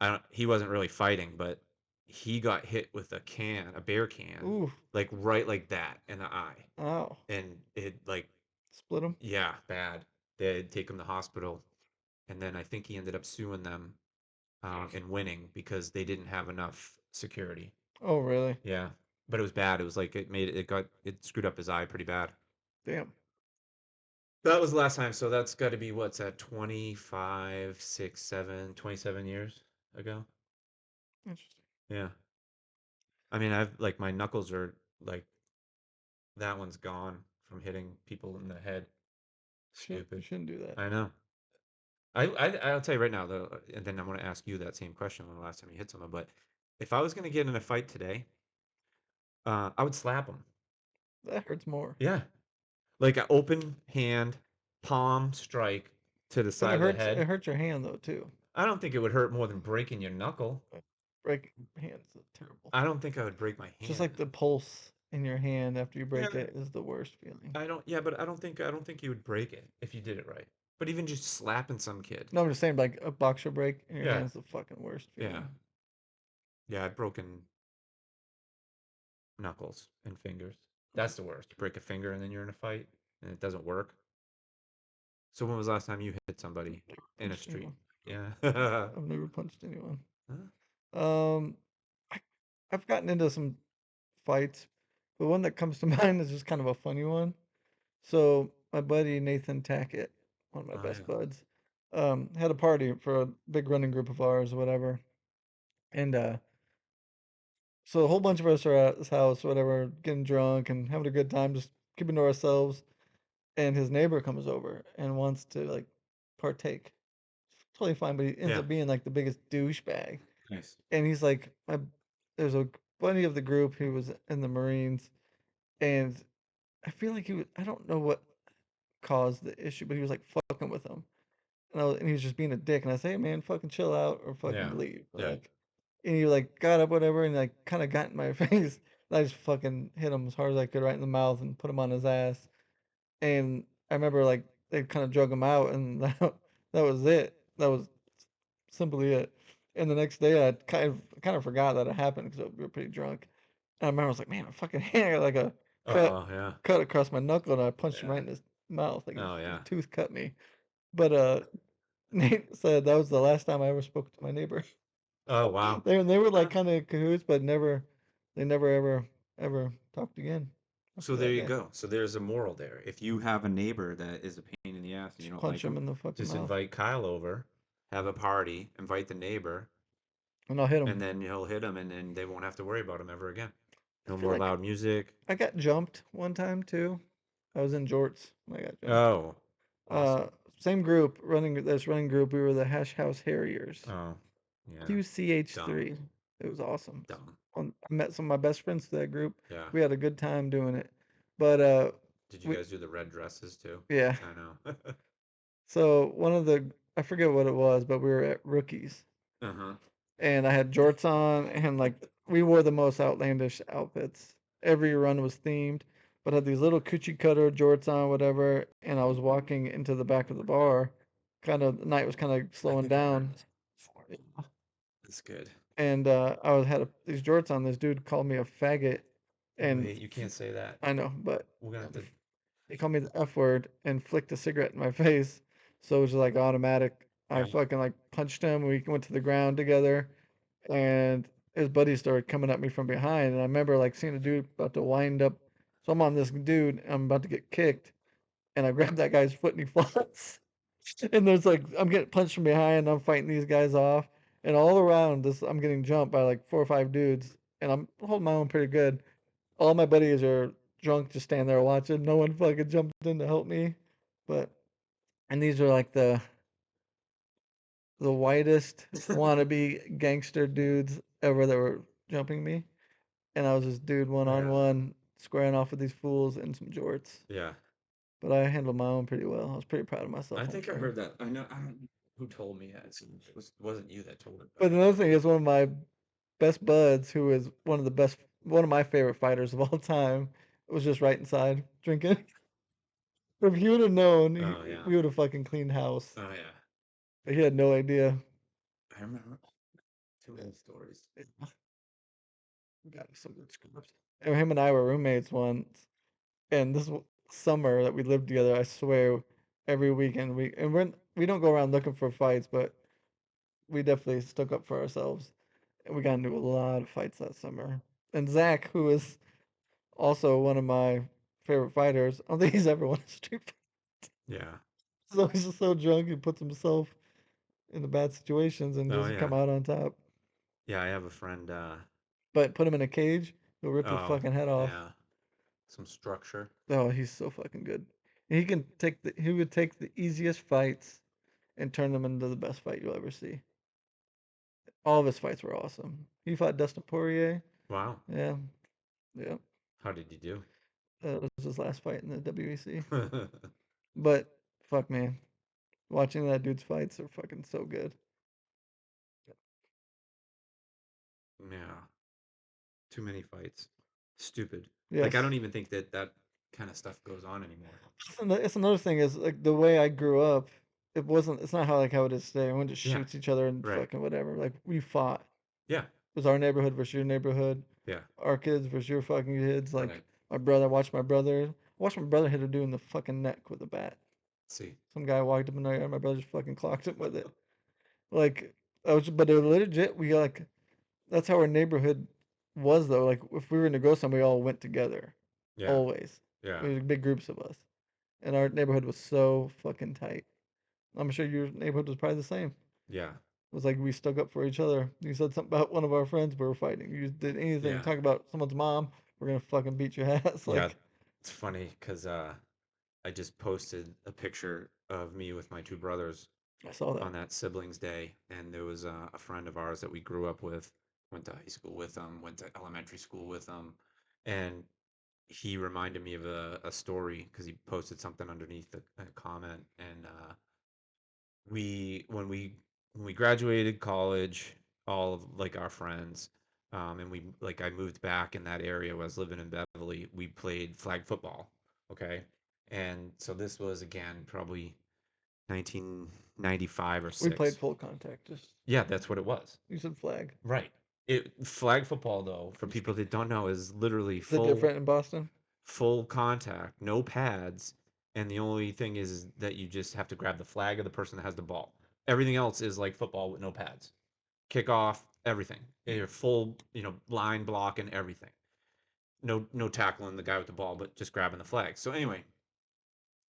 I don't, he wasn't really fighting, but he got hit with a beer can, Ooh. like right like that in the eye. Ow. And it like, Split him? yeah, bad. They'd take him to hospital. And then I think he ended up suing them and winning because they didn't have enough security. Oh, really? Yeah. But it was bad. It was like it screwed up his eye pretty bad. Damn. That was the last time. So that's got to be what's that, 25, 6, 7, 27 years ago? Interesting. Yeah. I mean, I've like my knuckles are like that one's gone from hitting people in the head. You Stupid. shouldn't do that. I know. I'll tell you right now though, and then I'm going to ask you that same question when the last time you hit someone. But if I was going to get in a fight today, I would slap him. That hurts more. Yeah, like an open hand, palm strike to the But side of the it head. hurts your hand though too. I don't think it would hurt more than breaking your knuckle. Breaking hands is terrible. I don't think I would break my Just like hand. the pulse in your hand after you break Yeah, it is the worst feeling. I don't. Yeah, but I don't think you would break it if you did it right. But even just slapping some kid. No, I'm just saying like a boxer break in your Yeah, hand's the fucking worst yeah, feeling. yeah. I've broken knuckles and fingers. That's the worst. You break a finger and then you're in a fight and it doesn't work. So when was the last time you hit somebody in a Punched street? anyone. Yeah. I've never punched anyone. Huh? Um, I, I've gotten into some fights, but one that comes to mind is just kind of a funny one. So my buddy Nathan Tackett, one of my Oh best yeah. buds, had a party for a big running group of ours or whatever. And so a whole bunch of us are at his house, whatever, getting drunk and having a good time, just keeping to ourselves. And his neighbor comes over and wants to like partake. Totally fine, but he ends Yeah. up being like the biggest douchebag. Nice. And he's like, there's a buddy of the group who was in the Marines, and I feel like I don't know what caused the issue, but he was like fucking with him. And he was just being a dick. And I say, hey, man, fucking chill out or fucking Yeah. leave. Yeah. Like, and he like got up, whatever, and like kind of got in my face. And I just fucking hit him as hard as I could right in the mouth and put him on his ass. And I remember like they kind of drug him out, and that was it. That was simply it. And the next day, I kind of forgot that it happened because we were pretty drunk. And I remember I was like, man, my fucking hand got like a cut Oh yeah. cut across my knuckle, and I punched him Yeah. right in his mouth, like Oh his yeah. tooth cut me. But Nate said that was the last time I ever spoke to my neighbor. Oh wow. They were like Huh. kind of cahoots, but they never ever talked again So after there that you day. go. So there's a moral there. If you have a neighbor that is a pain in the ass and you Just don't like punch him him, in the fucking just mouth, invite Kyle over, have a party, invite the neighbor, and I'll hit and him. then he'll hit him and then they won't have to worry about him ever again. I No feel more like loud music. I got jumped one time too. I was in jorts when I got jumped. Oh, Uh, awesome. Same group running this running group. We were the Hash House Harriers. Oh, yeah. Dumb. QCH3. It was awesome. Dumb. I met some of my best friends to that group. Yeah. We had a good time doing it. But Did you we guys do the red dresses too? yeah. I know. So one of the I forget what it was, but we were at Rookies, Uh-huh. and I had jorts on, and like we wore the most outlandish outfits. Every run was themed, but I had these little coochie cutter jorts on, whatever. And I was walking into the back of the bar. Kind of the night was kind of I slowing think I've heard down, this before. That's good. and these jorts on. This dude called me a faggot, and Wait, you can't say that. I know, but We're gonna have to. he called me the F word and flicked a cigarette in my face. So it was just like automatic. I Yeah. fucking like punched him. We went to the ground together, and his buddies started coming at me from behind. And I remember like seeing a dude about to wind up. So I'm on this dude, and I'm about to get kicked, and I grab that guy's foot and he falls. And there's like I'm getting punched from behind. And I'm fighting these guys off, and all around this I'm getting jumped by like 4 or 5 dudes, and I'm holding my own pretty good. All my buddies are drunk, just standing there watching. No one fucking jumped in to help me. But and these are like the whitest wannabe gangster dudes ever that were jumping me. And I was this dude one on Yeah. one, squaring off with these fools in some jorts. Yeah. But I handled my own pretty well. I was pretty proud of I myself, I'm think I sure. heard that. I know. I don't know who told me that. It wasn't you that told it, but But another thing is one of my best buds, who is one of my favorite fighters of all time, was just right inside drinking. If he would have known, oh yeah. we would have fucking cleaned house. Oh yeah. But he had no idea. I remember too many stories. Got some good scripts. And him and I were roommates once, and summer that we lived together, I swear, every weekend we don't go around looking for fights, but we definitely stuck up for ourselves. And we got into a lot of fights that summer. And Zach, who is also one of my favorite fighters, I don't think he's ever won a street fight. Yeah. So he's just so drunk, he puts himself in the bad situations and Oh doesn't yeah. come out on top. Yeah. I have a friend. But put him in a cage, he'll rip his Oh fucking head off. yeah. Some structure. Oh, he's so fucking good. He would take the easiest fights and turn them into the best fight you'll ever see. All of his fights were awesome. He fought Dustin Poirier. Wow. Yeah, yeah. How did you do? That was his last fight in the WEC. But fuck man, watching that dude's fights are fucking so good. yeah. Too many fights. Stupid. Like I Yes. don't even think that that kind of stuff goes on anymore. It's another thing is like the way I grew up. It's not how it is today. Everyone just Yeah. shoots each other and Right. fucking whatever. Like we fought. Yeah. It was our neighborhood versus your neighborhood. Yeah. Our kids versus your fucking kids. Like Right. watched my brother hit a dude in the fucking neck with a bat. See. Some guy walked up in there, and my brother just fucking clocked him with it. Like but it legit. We like that's how our neighborhood was though. Like if we were gonna go somewhere, we all went together, Yeah. always. Yeah. We were big groups of us, and our neighborhood was so fucking tight. I'm sure your neighborhood was probably the same. Yeah. It was like we stuck up for each other. You said something about one of our friends we were fighting. You did anything, Yeah. talk about someone's mom, we're gonna fucking beat your ass. Yeah. Like It's funny because I just posted a picture of me with my two brothers I saw that. on that siblings day, and there was a friend of ours that we grew up with, went to high school with them, went to elementary school with them, and he reminded me of a story because he posted something underneath a comment, and we when we graduated college, all of like our friends, and we like I moved back in that area when I was living in Beverly. We played flag football, okay, and so this was again probably 1995 or We played six. full contact. Just Yeah, that's what it was. you said flag. Right. It flag football though, for people that don't know, is literally Is it different in Boston? full contact, no pads, and the only thing is that you just have to grab the flag of the person that has the ball. Everything else is like football with no pads. Kickoff, everything. You're full, line block and everything. No tackling the guy with the ball, but just grabbing the flag. So anyway,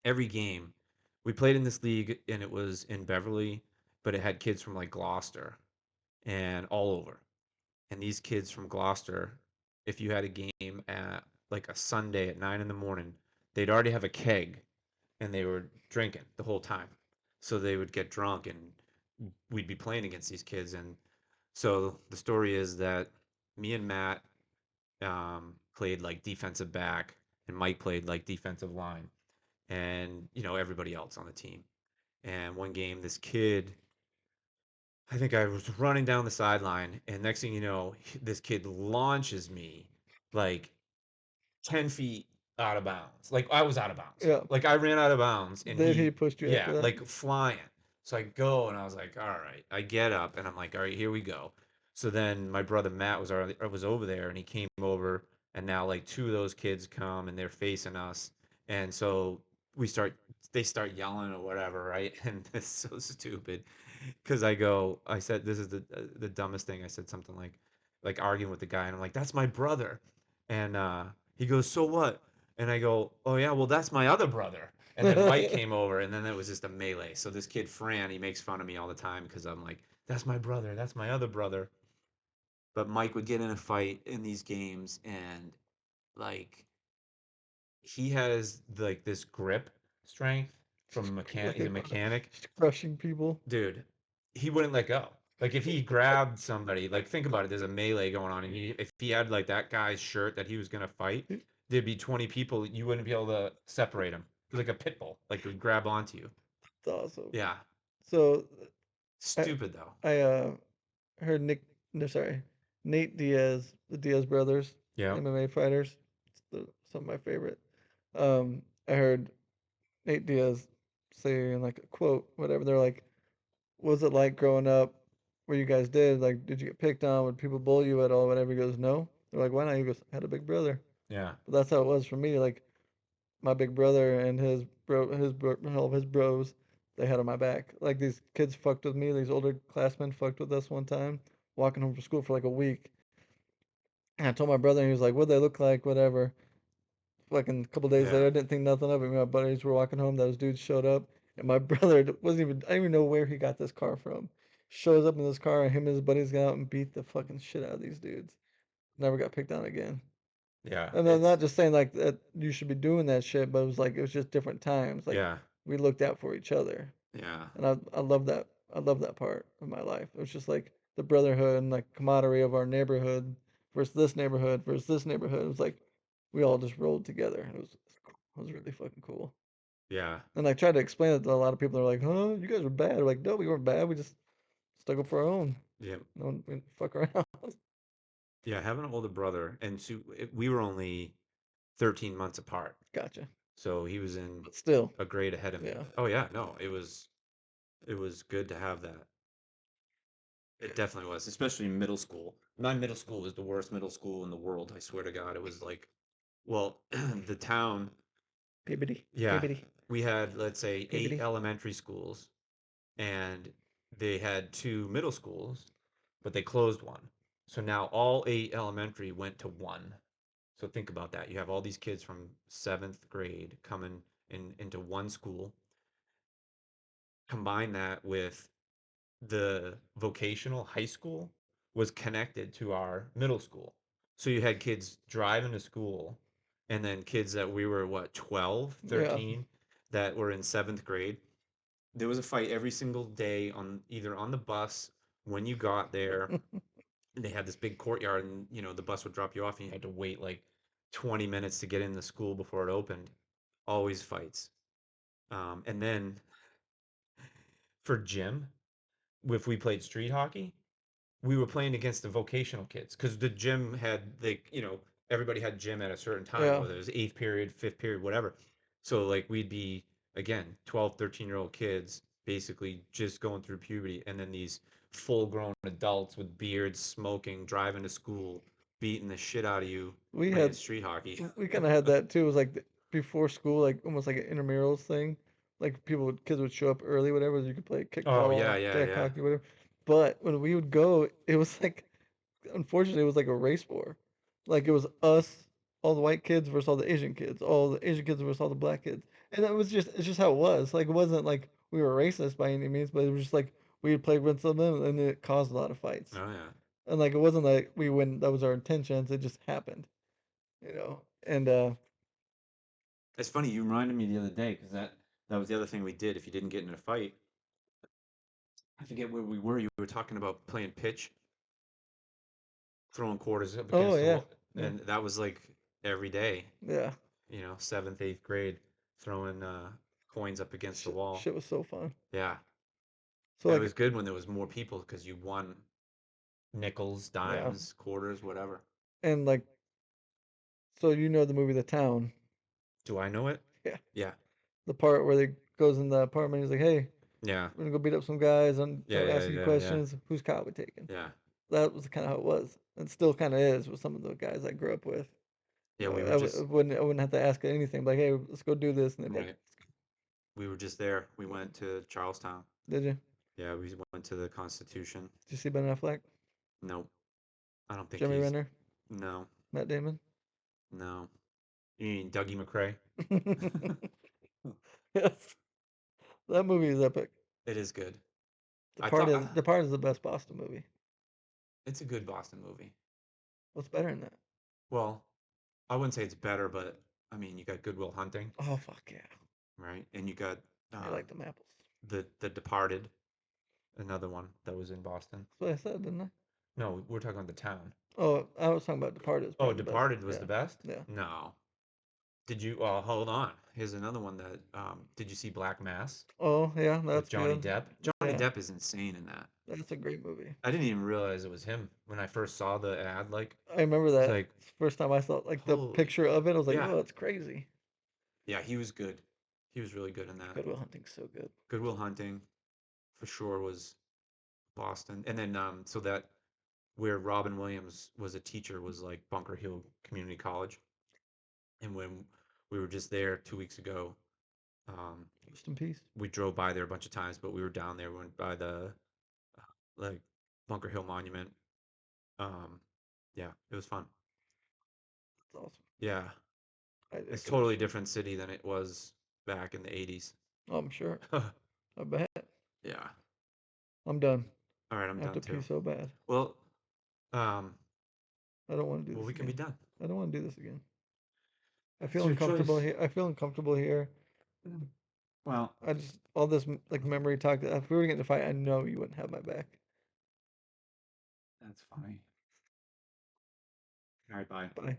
every game we played in this league and it was in Beverly, but it had kids from like Gloucester and all over. And these kids from Gloucester, if you had a game at like a Sunday at 9 in the morning, they'd already have a keg and they were drinking the whole time. So they would get drunk and we'd be playing against these kids. And so the story is that me and Matt played like defensive back and Mike played like defensive line and, everybody else on the team. And one game, this kid I think I was running down the sideline, and next thing you know, this kid launches me like 10 feet out of bounds. Like I was out of bounds. Yeah. Like I ran out of bounds and Then he he, pushed you after yeah, that. like flying. So I go and I was like, all right. I get up and I'm like, all right, here we go. So then my brother Matt was over there and he came over and now like two of those kids come and they're facing us. And so we start they start yelling or whatever, right? And it's so stupid because I said this is the dumbest thing. I said something like arguing with the guy and I'm like, that's my brother. And he goes, "So what?" And I go, "Oh yeah, well that's my other brother." And then Mike came over, and then it was just a melee. So this kid Fran, he makes fun of me all the time because I'm like, "That's my brother. That's my other brother." But Mike would get in a fight in these games, and like he has like this grip strength from a mechanic. Like He's a mechanic, just crushing people. dude. He wouldn't let go. Like if he grabbed somebody, like think about it, there's a melee going on, and if he had like that guy's shirt that he was gonna fight, there'd be 20 people, you wouldn't be able to separate him. He's like a pit bull, like he would grab onto you. It's awesome. Yeah, So I stupid though. I heard no, sorry, Nate Diaz, the Diaz brothers, Yeah, MMA fighters. Some of my favorite. I heard Nate Diaz say in like a quote, whatever. They're like, "Was it like growing up where you guys did? Like, did you get picked on? Would people bully you at all? Whatever." He goes, "No." They're like, "Why not?" He goes, "I had a big brother." yeah, But that's how it was for me. Like my big brother and hell, his bros, they had on my back. Like these kids fucked with me. These older classmen fucked with us one time, walking home from school for like a week. And I told my brother, and he was like, "What'd they look like? Whatever." Fucking a couple days yeah, later, I didn't think nothing of it. My buddies were walking home. Those dudes showed up, and my brother wasn't even. I didn't even know where he got this car from. Shows up in this car, and him and his buddies got out and beat the fucking shit out of these dudes. Never got picked on again. yeah. And I'm It's not just saying like that you should be doing that shit, but it was just different times. Like yeah, we looked out for each other, yeah, and I love that. I love that part of my life. It was just like the brotherhood and like camaraderie of our neighborhood versus this neighborhood versus this neighborhood. It was like we all just rolled together. It was really fucking cool. yeah, And I tried to explain it to a lot of people. They're like, "Huh? You guys were bad." I'm like, no, we weren't bad. We just stuck up for our own. yeah, No one we didn't fuck around. yeah. Having an older brother, and so we were only 13 months apart, Gotcha. so he was in But still, a grade ahead of me. yeah. Oh yeah, no, it was good to have that. It definitely was, especially in middle school. My middle school was the worst middle school in the world. I swear to God, it was like, well, the town, Bibbity, yeah, bibbity, we had, let's say, eight bibbity. elementary schools, and they had two middle schools, but they closed one. So now all eight elementary went to one. So think about that. You have all these kids from seventh grade coming into one school. Combine that with the vocational high school was connected to our middle school. So you had kids driving to school and then kids that we were what 12, Yeah. 13, that were in 7th grade. There was a fight every single day on either on the bus when you got there. They had this big courtyard and the bus would drop you off and you had to wait like 20 minutes to get in the school before it opened. Always fights. And then for gym, if we played street hockey, we were playing against the vocational kids because the gym had everybody had gym at a certain time, Yeah. whether it was eighth period, fifth period, whatever. So like we'd be again 12, 13-year-old kids basically just going through puberty, and then these full grown adults with beards smoking driving to school beating the shit out of you We playing had street hockey. we kind of had that too. It was like before school, like almost like an intramurals thing. Like kids would show up early, whatever. You could play Oh yeah, kickball, yeah, deck yeah. hockey, whatever. But when we would go, it was like unfortunately, it was like a race war. Like it was us, all the white kids versus all the Asian kids, all the Asian kids versus all the black kids, and it's just how it was. Like it wasn't like we were racist by any means, but it was just like we would play against them, and it caused a lot of fights. Oh yeah. And like it wasn't like we win. That was our intentions. It just happened, And It's funny you reminded me the other day because that was the other thing we did if you didn't get in a fight. I forget where we were. You were talking about playing pitch, throwing quarters up oh against the yeah, wall, yeah, and that was like every day. yeah. Seventh, eighth grade, throwing coins up against the wall. Shit was so fun. Yeah, So It like, was good when there was more people because you won nickels, yeah, dimes, quarters, whatever. and like, so you know the movie The Town? Do I know it? Yeah, Yeah. the part where they goes in the apartment. He's like, "Hey, Yeah. we're gonna go beat up some guys and Yeah, start yeah, asking you yeah, yeah. questions. Whose car we taking?" Yeah. That was kind of how it was. It still kind of is with some of the guys I grew up with. Yeah, we were I just wouldn't have to ask anything. Like, hey, let's go do this, and they'd be like, right. We were just there. We went to Charlestown. "Did you? Did Yeah, we went to the Constitution. you see Ben Affleck, Nope. I don't think Jeremy he's Renner, no, Matt Damon?" no. You mean Dougie McRae? Yes, that movie is epic. It is good. I thought The Part is the best Boston movie. it's a good Boston movie. What's better than that? Well, I wouldn't say it's better, but I mean, you got Good Will Hunting, Oh fuck yeah! right? And you got I like them apples. the Departed, another one that was in Boston. That's what I said, didn't I? No, we're talking about the town. Oh, I was talking about Departed is Oh, probably the best. Departed was Yeah, the best? yeah. No. Did you? Hold on. Here's another one that. Did you see Black Mass Oh yeah, with that's Johnny good. Depp? Johnny Yeah, Depp is insane in that. that's a great movie. I didn't even realize it was him when I first saw the ad. Like, I remember it's that like, first time I saw like the holy, picture of it. I was like, yeah, oh, it's crazy. yeah. He was good. He was really good in that. Good Will Hunting's so good. Good Will Hunting, for sure, was Boston, and then so that where Robin Williams was a teacher was like Bunker Hill Community College, and when we were just there 2 weeks ago, um, Rest in peace. we drove by there a bunch of times, but we were down there, we went by the like Bunker Hill Monument. Um, yeah, it was fun. That's awesome. Yeah, I it's could have. totally different city than it was back in the 80s. Oh, I'm sure. I bet. Yeah. I'm done. All right, I I'm have done to pee too. so bad. Well, um, I don't want to do well, this we can be again. done. I don't want to do this again. I It's feel your uncomfortable choice. here. I feel uncomfortable here. Well, I just all this like memory talk. If we were getting to fight, I know you wouldn't have my back. that's funny. All right, bye. Bye.